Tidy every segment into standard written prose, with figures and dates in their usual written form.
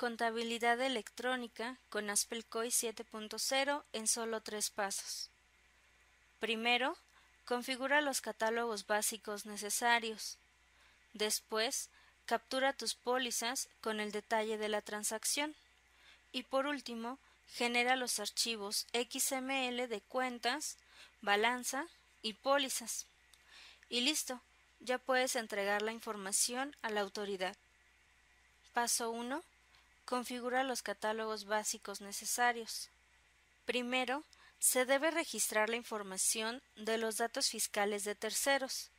Contabilidad electrónica con ASPELCOI 7.0 en solo 3 pasos. Primero, configura los catálogos básicos necesarios. Después, captura tus pólizas con el detalle de la transacción. Y por último, genera los archivos XML de cuentas, balanza y pólizas. Y listo, ya puedes entregar la información a la autoridad. Paso 1. Configura los catálogos básicos necesarios. Primero, se debe registrar la información de los datos fiscales de terceros.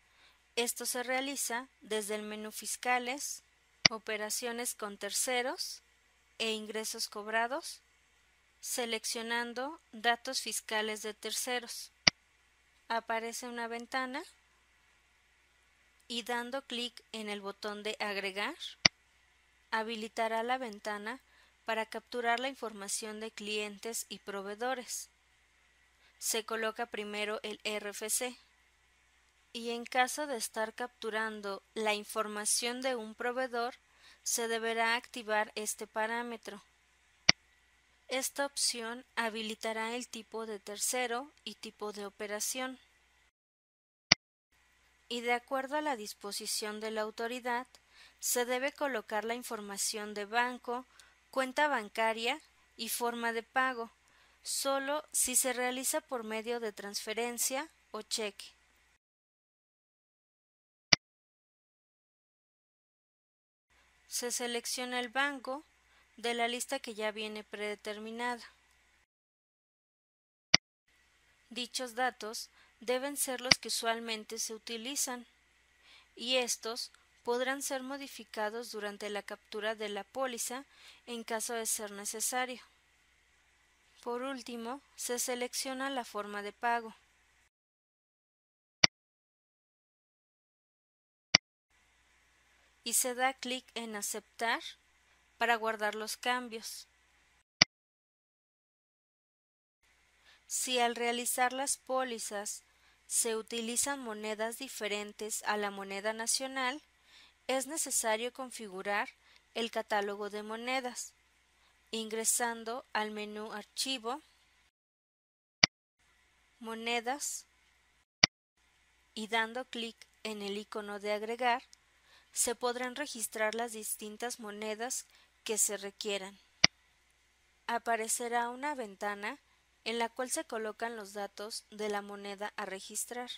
Esto se realiza desde el menú Fiscales, Operaciones con terceros e Ingresos cobrados, seleccionando Datos fiscales de terceros. Aparece una ventana y dando clic en el botón de Agregar, habilitará la ventana para capturar la información de clientes y proveedores. Se coloca primero el RFC y en caso de estar capturando la información de un proveedor, se deberá activar este parámetro. Esta opción habilitará el tipo de tercero y tipo de operación. Y de acuerdo a la disposición de la autoridad, se debe colocar la información de banco, cuenta bancaria y forma de pago, solo si se realiza por medio de transferencia o cheque. Se selecciona el banco de la lista que ya viene predeterminada. Dichos datos deben ser los que usualmente se utilizan, y estos podrán ser modificados durante la captura de la póliza en caso de ser necesario. Por último, se selecciona la forma de pago. Y se da clic en Aceptar para guardar los cambios. Si al realizar las pólizas se utilizan monedas diferentes a la moneda nacional, es necesario configurar el catálogo de monedas, ingresando al menú Archivo, Monedas y dando clic en el icono de Agregar, se podrán registrar las distintas monedas que se requieran. Aparecerá una ventana en la cual se colocan los datos de la moneda a registrar.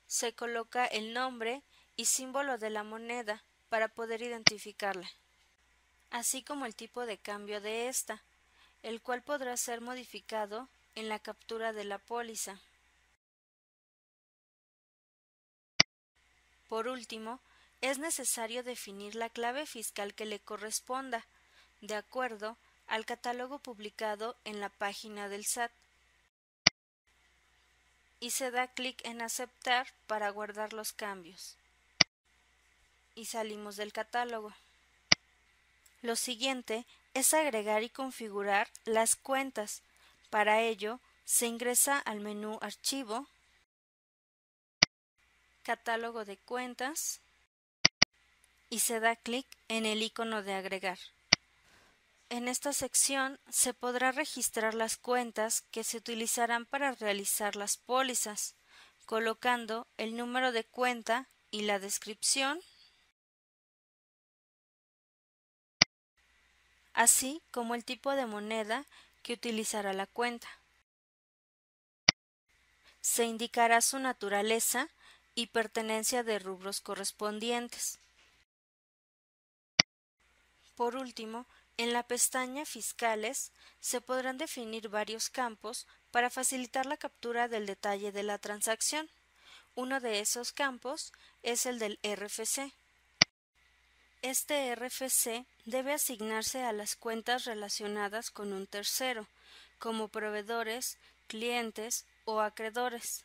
Se coloca el nombre y símbolo de la moneda para poder identificarla, así como el tipo de cambio de esta, el cual podrá ser modificado en la captura de la póliza. Por último, es necesario definir la clave fiscal que le corresponda, de acuerdo al catálogo publicado en la página del SAT. Y se da clic en Aceptar para guardar los cambios. Y salimos del catálogo. Lo siguiente es agregar y configurar las cuentas. Para ello, se ingresa al menú Archivo, Catálogo de cuentas y se da clic en el icono de Agregar. En esta sección se podrá registrar las cuentas que se utilizarán para realizar las pólizas, colocando el número de cuenta y la descripción, así como el tipo de moneda que utilizará la cuenta. Se indicará su naturaleza y pertenencia de rubros correspondientes. Por último, en la pestaña Fiscales se podrán definir varios campos para facilitar la captura del detalle de la transacción. Uno de esos campos es el del RFC. Este RFC debe asignarse a las cuentas relacionadas con un tercero, como proveedores, clientes o acreedores.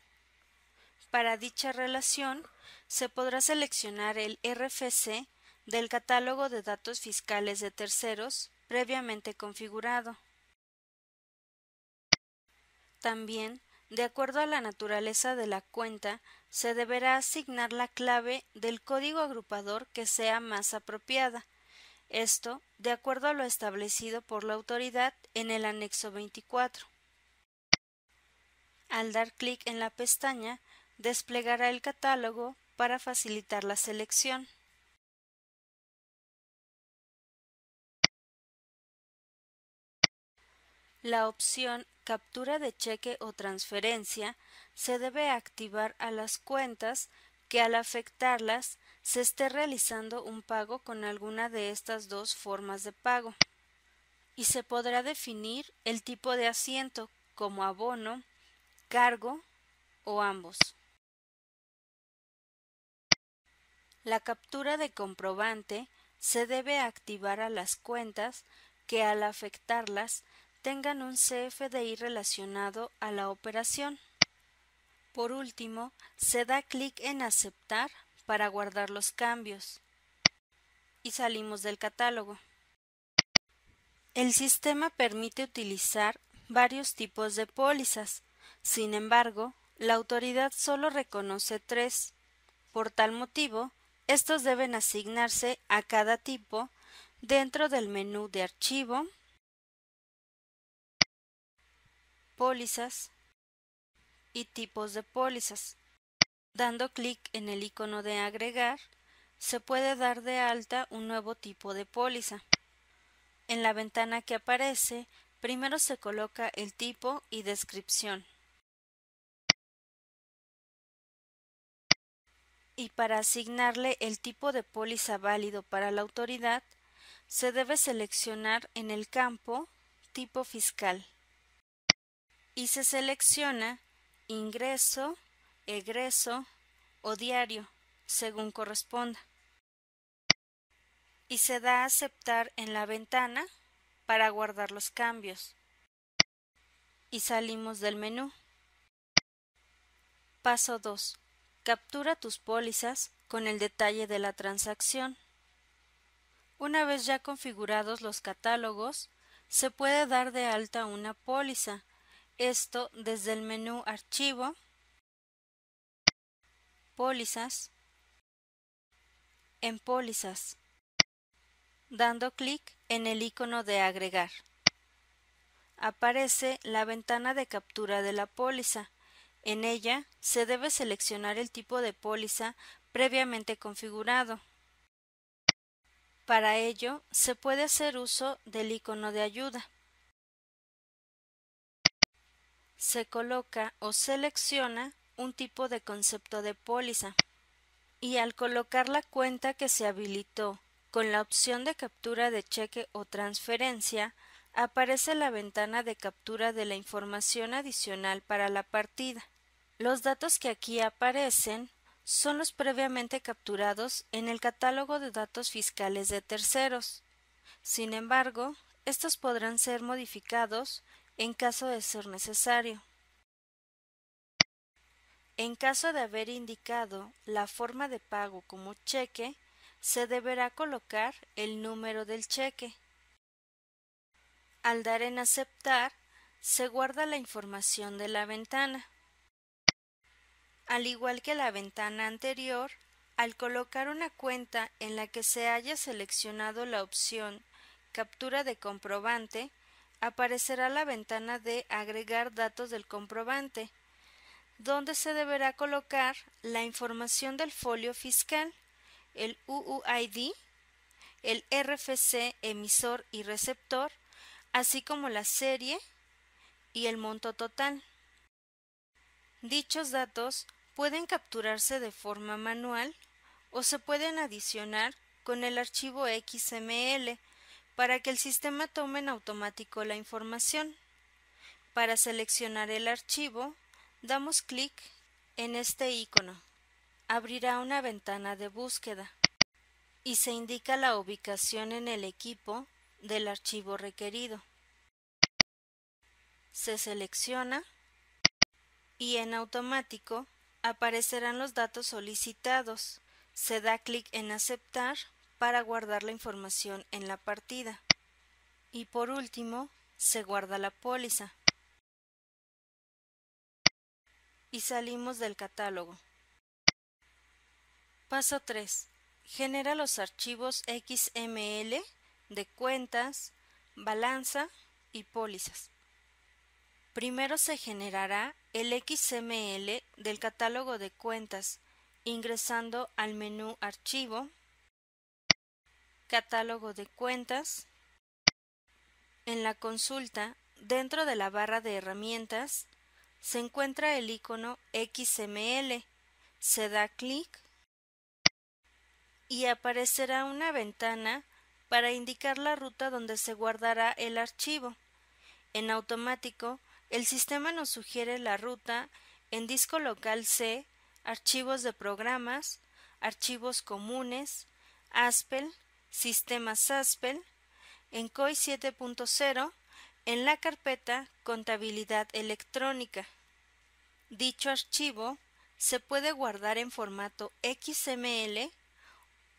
Para dicha relación, se podrá seleccionar el RFC del catálogo de datos fiscales de terceros previamente configurado. También, de acuerdo a la naturaleza de la cuenta, se deberá asignar la clave del código agrupador que sea más apropiada, Esto de acuerdo a lo establecido por la autoridad en el anexo 24. Al dar clic en la pestaña, desplegará el catálogo para facilitar la selección. La opción Captura de cheque o transferencia se debe activar a las cuentas que al afectarlas se esté realizando un pago con alguna de estas dos formas de pago, y se podrá definir el tipo de asiento como abono, cargo o ambos. La captura de comprobante se debe activar a las cuentas que al afectarlas tengan un CFDI relacionado a la operación. Por último, se da clic en Aceptar para guardar los cambios y salimos del catálogo. El sistema permite utilizar varios tipos de pólizas. Sin embargo, la autoridad solo reconoce 3. Por tal motivo, estos deben asignarse a cada tipo dentro del menú de Archivo, Pólizas y Tipos de pólizas. Dando clic en el icono de Agregar, se puede dar de alta un nuevo tipo de póliza. En la ventana que aparece, primero se coloca el tipo y descripción. Y para asignarle el tipo de póliza válido para la autoridad, se debe seleccionar en el campo Tipo fiscal y se selecciona ingreso, egreso o diario, según corresponda. Y se da a aceptar en la ventana para guardar los cambios. Y salimos del menú. Paso 2. Captura tus pólizas con el detalle de la transacción. Una vez ya configurados los catálogos, se puede dar de alta una póliza, esto desde el menú Archivo, Pólizas, en Pólizas, dando clic en el icono de Agregar. Aparece la ventana de captura de la póliza. En ella se debe seleccionar el tipo de póliza previamente configurado. Para ello, se puede hacer uso del icono de ayuda. Se coloca o selecciona un tipo de concepto de póliza y al colocar la cuenta que se habilitó con la opción de captura de cheque o transferencia, aparece la ventana de captura de la información adicional para la partida. Los datos que aquí aparecen son los previamente capturados en el catálogo de datos fiscales de terceros. Sin embargo, estos podrán ser modificados en caso de ser necesario. En caso de haber indicado la forma de pago como cheque, se deberá colocar el número del cheque. Al dar en Aceptar, se guarda la información de la ventana. Al igual que la ventana anterior, al colocar una cuenta en la que se haya seleccionado la opción Captura de comprobante, aparecerá la ventana de Agregar datos del comprobante, donde se deberá colocar la información del folio fiscal, el UUID, el RFC emisor y receptor, así como la serie y el monto total. Dichos datos pueden capturarse de forma manual o se pueden adicionar con el archivo XML para que el sistema tome en automático la información. Para seleccionar el archivo, damos clic en este icono. Abrirá una ventana de búsqueda y se indica la ubicación en el equipo del archivo requerido. Se selecciona y en automático aparecerán los datos solicitados. Se da clic en Aceptar para guardar la información en la partida. Y por último, se guarda la póliza. Y salimos del catálogo. Paso 3. genera los archivos XML de cuentas, balanza y pólizas. Primero se generará el XML del catálogo de cuentas ingresando al menú Archivo, Catálogo de cuentas. En la consulta, dentro de la barra de herramientas, se encuentra el icono XML. Se da clic y aparecerá una ventana para indicar la ruta donde se guardará el archivo. En automático, el sistema nos sugiere la ruta en disco local C, archivos de programas, archivos comunes, Haspel, sistemas Haspel, en COI 7.0, en la carpeta Contabilidad electrónica. Dicho archivo se puede guardar en formato XML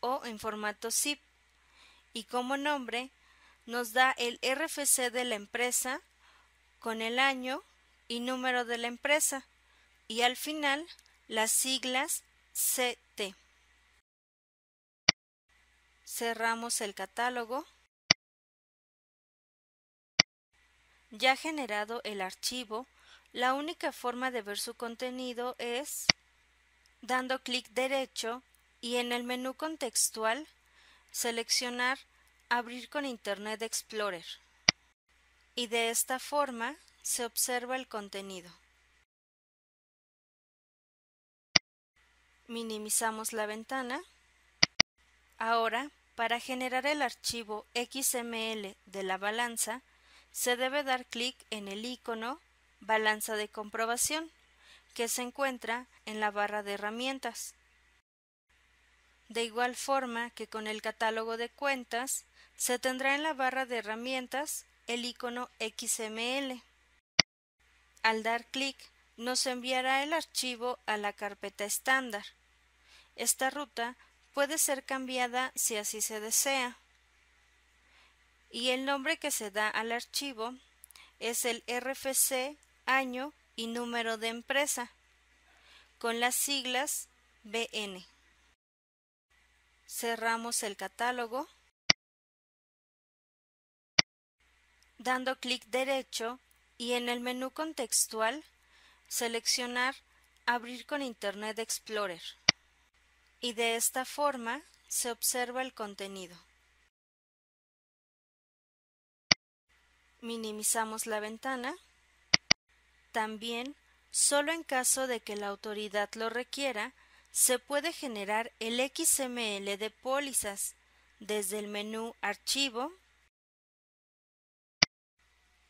o en formato zip y como nombre nos da el RFC de la empresa con el año y número de la empresa y al final las siglas CT. Cerramos el catálogo. Ya generado el archivo, la única forma de ver su contenido es dando clic derecho y en el menú contextual seleccionar Abrir con Internet Explorer. Y de esta forma se observa el contenido. Minimizamos la ventana. Ahora, para generar el archivo XML de la balanza, se debe dar clic en el icono Balanza de comprobación, que se encuentra en la barra de herramientas. De igual forma que con el catálogo de cuentas, se tendrá en la barra de herramientas el icono XML. Al dar clic, nos enviará el archivo a la carpeta estándar. Esta ruta puede ser cambiada si así se desea. Y el nombre que se da al archivo es el RFC, año y número de empresa, con las siglas BN. Cerramos el catálogo. Dando clic derecho y en el menú contextual seleccionar Abrir con Internet Explorer. Y de esta forma se observa el contenido. Minimizamos la ventana. También, solo en caso de que la autoridad lo requiera, se puede generar el XML de pólizas desde el menú Archivo,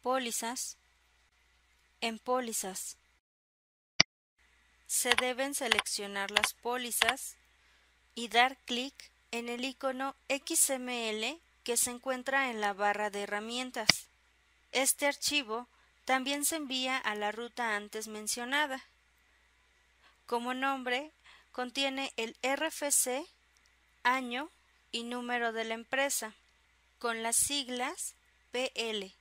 Pólizas. En Pólizas se deben seleccionar las pólizas y dar clic en el icono XML que se encuentra en la barra de herramientas. Este archivo también se envía a la ruta antes mencionada. Como nombre, contiene el RFC, año y número de la empresa, con las siglas PL.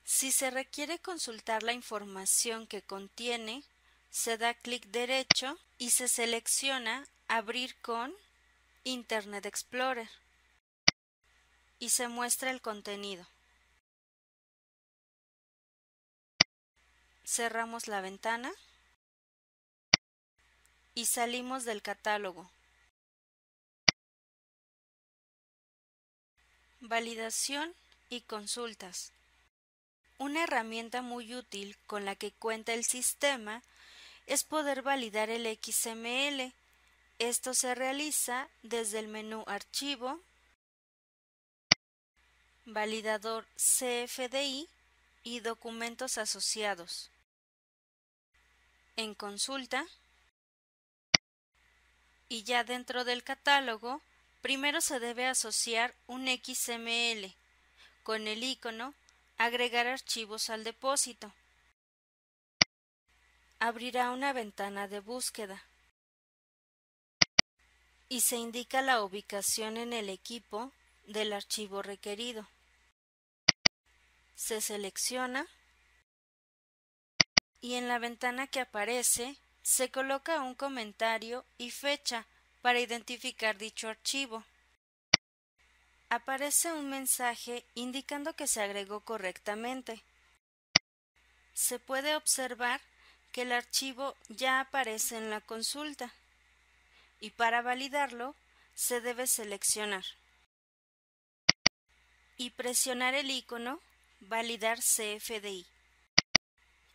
Si se requiere consultar la información que contiene, se da clic derecho y se selecciona Abrir con Internet Explorer y se muestra el contenido. Cerramos la ventana y salimos del catálogo. Validación y consultas. Una herramienta muy útil con la que cuenta el sistema es poder validar el XML. Esto se realiza desde el menú Archivo, Validador CFDI y Documentos asociados. En Consulta y ya dentro del catálogo, primero se debe asociar un XML con el icono Agregar archivos al depósito. Abrirá una ventana de búsqueda y se indica la ubicación en el equipo del archivo requerido. Se selecciona y en la ventana que aparece se coloca un comentario y fecha para identificar dicho archivo. Aparece un mensaje indicando que se agregó correctamente. Se puede observar que el archivo ya aparece en la consulta y para validarlo se debe seleccionar y presionar el icono Validar CFDI.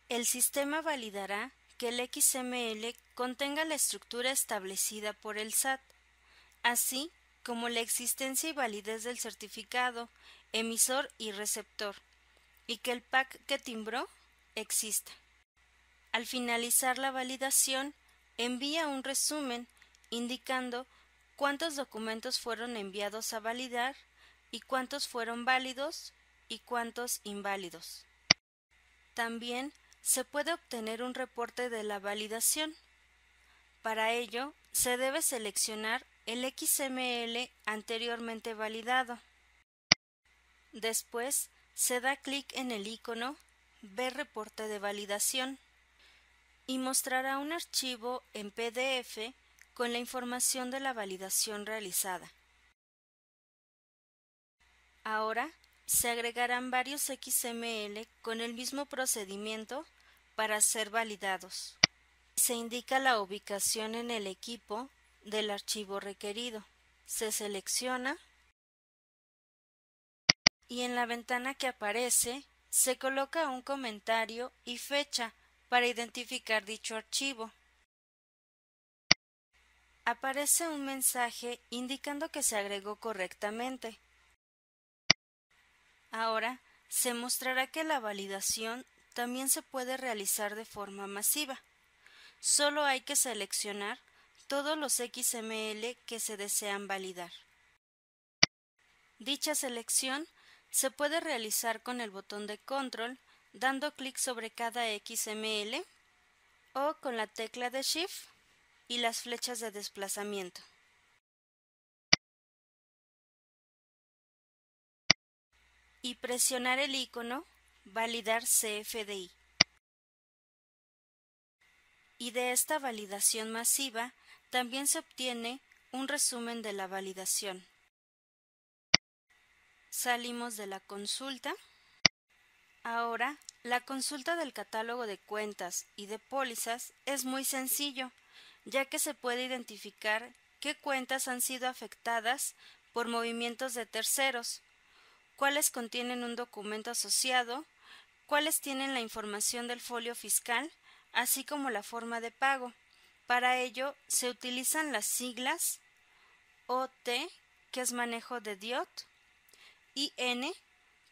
El sistema validará que el XML contenga la estructura establecida por el SAT, así como la existencia y validez del certificado, emisor y receptor, y que el PAC que timbró exista. Al finalizar la validación, envía un resumen indicando cuántos documentos fueron enviados a validar y cuántos fueron válidos y cuántos inválidos. También se puede obtener un reporte de la validación. Para ello, se debe seleccionar el XML anteriormente validado. Después, se da clic en el icono Ver reporte de validación y mostrará un archivo en PDF con la información de la validación realizada. Ahora, se agregarán varios XML con el mismo procedimiento para ser validados. Se indica la ubicación en el equipo del archivo requerido. Se selecciona y en la ventana que aparece se coloca un comentario y fecha para identificar dicho archivo. Aparece un mensaje indicando que se agregó correctamente. Ahora se mostrará que la validación también se puede realizar de forma masiva. Solo hay que seleccionar todos los XML que se desean validar. Dicha selección se puede realizar con el botón de Control dando clic sobre cada XML o con la tecla de Shift y las flechas de desplazamiento. Y presionar el icono Validar CFDI. Y de esta validación masiva también se obtiene un resumen de la validación. Salimos de la consulta. Ahora, la consulta del catálogo de cuentas y de pólizas es muy sencillo, ya que se puede identificar qué cuentas han sido afectadas por movimientos de terceros, cuáles contienen un documento asociado, cuáles tienen la información del folio fiscal, así como la forma de pago. Para ello se utilizan las siglas OT, que es manejo de DIOT, IN,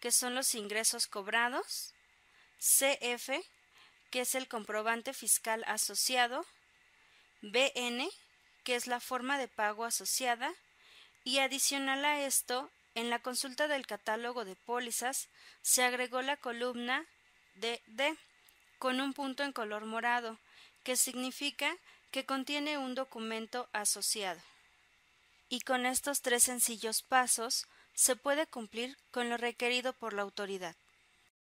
que son los ingresos cobrados, CF, que es el comprobante fiscal asociado, BN, que es la forma de pago asociada, y adicional a esto, en la consulta del catálogo de pólizas se agregó la columna DD con un punto en color morado, que significa que contiene un documento asociado. Y con estos 3 sencillos pasos se puede cumplir con lo requerido por la autoridad.